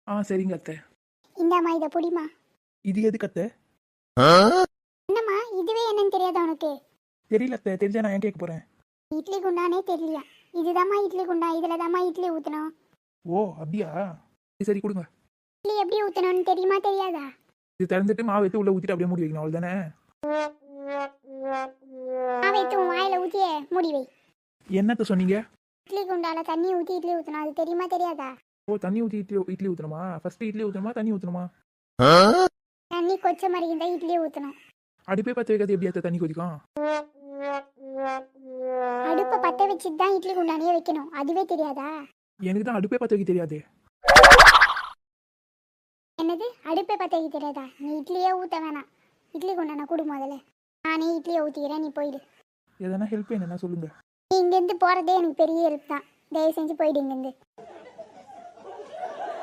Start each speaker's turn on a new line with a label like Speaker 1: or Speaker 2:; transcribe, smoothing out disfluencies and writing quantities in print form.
Speaker 1: சரிங்க அத்தை.
Speaker 2: இந்தாம்மா இதை புடிமா.
Speaker 1: இது எதுக்கு அத்தை?
Speaker 2: என்னம்மா இதுவே என்னன்னு தெரியாதா உனக்கு?
Speaker 1: தெரியல அத்தை, தெரிஞ்சா நான் ஏன் கேட்க போறேன்.
Speaker 2: இட்லி குண்டானே தெரியலையா? இதுதாம்மா இட்லி குண்டா, இதுல தாம்மா இட்லி ஊத்தணும்.
Speaker 1: ஓ அப்படியா? சரி கொடுங்க.
Speaker 2: இட்லி எப்படி ஊத்தணும்னு தெரியுமா தெரியாதா?
Speaker 1: இது திறந்துட்டு மாவு எடுத்து உள்ள ஊத்திட்டு அப்படியே மூடி வைக்கணும், அவ்வளவுதானே?
Speaker 2: மாவை எடுத்து உன் வாயில ஊத்தியே மூடி வை.
Speaker 1: என்னத்த சொன்னீங்க?
Speaker 2: இட்லி குண்டால தண்ணி ஊத்தி இட்லி ஊத்தணும், அது தெரியுமா தெரியாதா?
Speaker 1: ஓ தண்ணி ஊத்தி இட்லி ஊத்தணுமா? ஃபர்ஸ்ட் இட்லி ஊத்தணுமா தண்ணி ஊத்தணுமா?
Speaker 2: தண்ணி கொச்ச மாதிரி இருந்தா இட்லி ஊத்தணும்.
Speaker 1: அடுப்பே பற்ற வைக்காது எப்படி அத்தை தண்ணி கொதிக்கும்?
Speaker 2: அடுப்பை பத்த வச்சுட்டு தான் இட்லி குண்டானே வைக்கணும், அதுவே தெரியாதா?
Speaker 1: எனக்கு தான் அடுப்பே பற்ற வைக்க தெரியாது.
Speaker 2: என்னது அடுப்பை பத்த வைக்க தெரியாதா? நீ இட்லியே ஊத்த வேணாம், இட்லி குண்டான கொடு முதல்ல. நானே இட்லியை ஊத்திக்கிறேன், நீ போயிடு.
Speaker 1: எதனா ஹெல்ப் வேணும்னா சொல்லுங்க.
Speaker 2: நீ இங்கேருந்து போறதே எனக்கு பெரிய ஹெல்ப் தான், தயவு செஞ்சு போயிடு இங்கேருந்து.